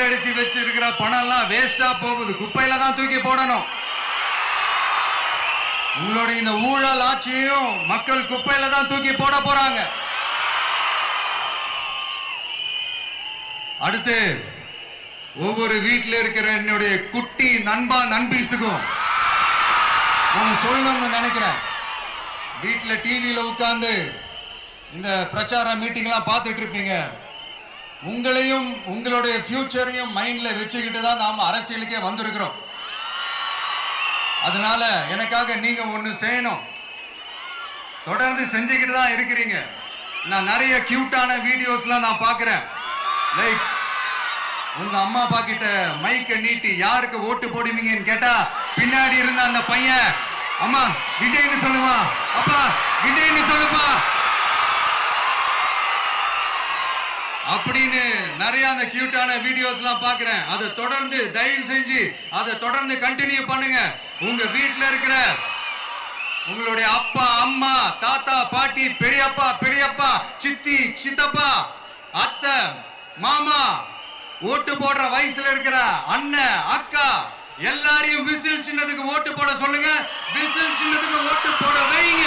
கொள்ளையடிச்சு வச்சிருக்கிற பணம் எல்லாம் வேஸ்டா போகுது, குப்பையில தான் தூக்கி போடணும். உங்களுடைய இந்த ஊழல் ஆட்சியும் மக்கள் குப்பையில தான் தூக்கி போட போறாங்க. அடுத்து ஒவ்வொரு வீட்டில் இருக்கிற என்னுடைய குட்டி நண்பா நண்பீஸுக்கும் நான் சொல்லணும்னு நினைக்கிறேன். வீட்டில் டிவியில உட்கார்ந்து இந்த பிரச்சார மீட்டிங் எல்லாம் பார்த்துட்டு இருப்பீங்க. உங்களையும் உங்களுடைய ஃபியூச்சரையும் மைண்ட்ல வச்சுக்கிட்டு தான் நாம அரசியலுக்கே வந்திருக்கிறோம். அதனால எனக்காக நீங்க ஒண்ணு செய்யணும். தொடர்ந்து செஞ்சுக்கிட்டு தான் இருக்கிறீங்க. நான் நிறைய கியூட்டான வீடியோஸ்லாம் நான் பார்க்கிறேன். லைக் உங்க அம்மா அப்பா கிட்ட மைக்க நீட்டி யாருக்கு ஓட்டு போடுவீங்கன்னு கேட்டா பின்னாடி இருந்த அந்த பையன் அம்மா விஜய்னு சொல்லுவா, அப்பா விஜய்னு சொல்லுப்பா அப்படின்னு நிறைய அந்த கியூட்டான வீடியோஸ் எல்லாம் பாக்குறேன். அதை தொடர்ந்து தயவு செஞ்சு அதை தொடர்ந்து கண்டினியூ பண்ணுங்க. உங்க வீட்டுல இருக்கிற உங்களுடைய அப்பா அம்மா தாத்தா பாட்டி பெரியப்பா பெரியப்பா சித்தி சித்தப்பா அத்தை மாமா ஓட்டு போடுற வயசுல இருக்கிற அண்ணன் அக்கா எல்லாரையும் விசில் சின்னதுக்கு ஓட்டு போட சொல்லுங்க. விசில் சின்னதுக்கு ஓட்டு போட வைங்க.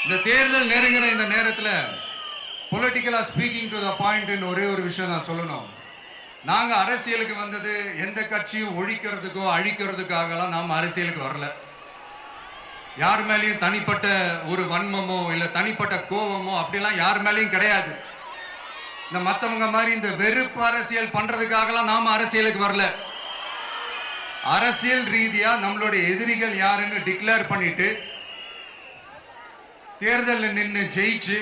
இந்த தேர்தல் நெருங்கிற இந்த நேரத்தில் பொலிட்டிக்கலா ஸ்பீக்கிங் டு த பாயிண்ட் ஒரே ஒரு விஷயம் நான் சொல்லணும். நாங்க அரசியலுக்கு வந்தது எந்த கட்சியும் ஒழிக்கிறதுக்கோ அழிக்கிறதுக்காகலாம் நாம அரசியலுக்கு வரல. யார் மேலேயும் தனிப்பட்ட ஒரு வன்மமோ இல்ல தனிப்பட்ட கோபமோ அப்படிலாம் யார் மேலேயும் கிடையாது. இந்த மத்தவங்க மாதிரி இந்த வெறுப்பு அரசியல் பண்றதுக்காகலாம் நாம அரசியலுக்கு வரல. அரசியல் ரீதியா நம்மளுடைய எதிரிகள் யாருன்னு டிக்ளேர் பண்ணிட்டு தேர்தலில் நின்று ஜெயிச்சு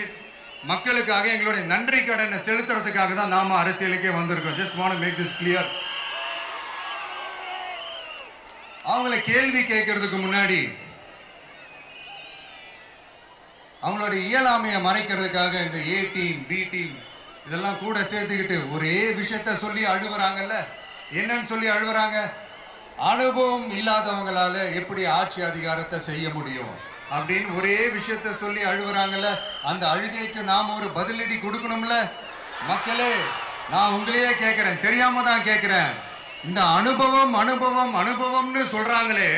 மக்களுக்காக எங்களுடைய நன்றி கடனை செலுத்துறதுக்காக தான் நாம அரசியலுக்கே வந்திருக்கோம். Just want to make this clear. அவங்களை கேள்வி கேட்கறதுக்கு முன்னாடி அவங்களுடைய இயலாமையை மறைக்கிறதுக்காக இந்த ஏ டீம் பி டீம் இதெல்லாம் கூட சேர்த்துக்கிட்டு ஒரே விஷயத்த சொல்லி அழுவுறாங்கல்ல. என்னன்னு சொல்லி அழுவுறாங்க? அனுபவம் இல்லாதவங்களால எப்படி ஆட்சி அதிகாரத்தை செய்ய முடியும் அப்படின்னு ஒரே விஷயத்த சொல்லி அழுவுறாங்கல்ல. அந்த அழுகைக்கு நாம ஒரு பதிலடி கொடுக்கணும்ல. மக்களே, நான் உங்களையே கேட்கிறேன், தெரியாம தான் கேட்கிறேன். இந்த அனுபவம் அனுபவம் அனுபவம்னு சொல்றாங்களே,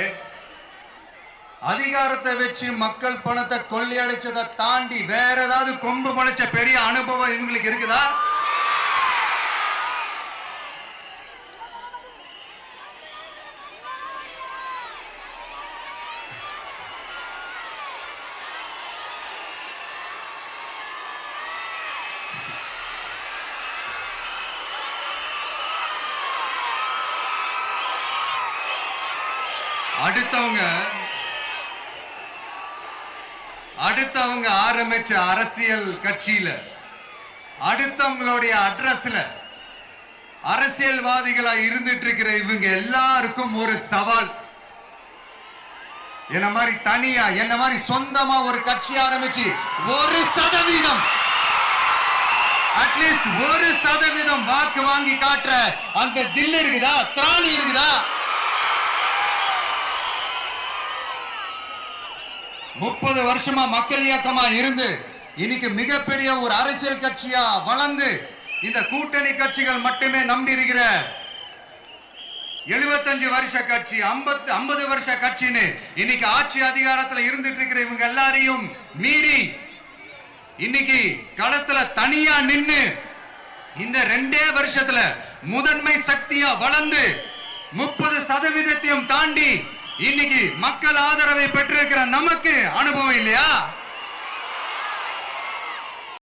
அதிகாரத்தை வச்சு மக்கள் பணத்தை கொள்ளையடிச்சதை தாண்டி வேற ஏதாவது கொம்பு முளைச்ச பெரிய அனுபவம் இவங்களுக்கு இருக்குதா? அடுத்தவங்க ஆரம்பிச்ச அரசியல் கட்சியில அடுத்தவங்களுடைய அட்ரஸ்ல அரசியல்வாதிகளா இருந்துட்டு இருக்கிற இவங்க எல்லாருக்கும் ஒரு சவால். என்ன மாதிரி தனியா என்ன மாதிரி சொந்தமா ஒரு கட்சி ஆரம்பிச்சு 1% அட்லீஸ்ட் 1% வாக்கு வாங்கி காட்டுற அந்த தில் இருக்குதா, திராணி இருக்குதா? 30 வருஷமா மக்கள் இயக்கமா இருந்து இன்னைக்கு மிகப்பெரிய ஒரு அரசியல் கட்சியா வளர்ந்து இந்த கூட்டணி கட்சிகள் மட்டுமே நம்பி இருக்கிற 75 வருஷ கட்சி 50 வருஷ கட்சின்னு இன்னைக்கு ஆட்சி அதிகாரத்தில் இருந்துட்டு இருக்கிற இவங்க எல்லாரையும் மீறி இன்னைக்கு களத்துல தனியா நின்னு இந்த 2 வருஷத்துல முதன்மை சக்தியா வளர்ந்து 30% தாண்டி இன்னைக்கு மக்கள் ஆதரவை பெற்றிருக்கிற நமக்கு அனுபவம் இல்லையா?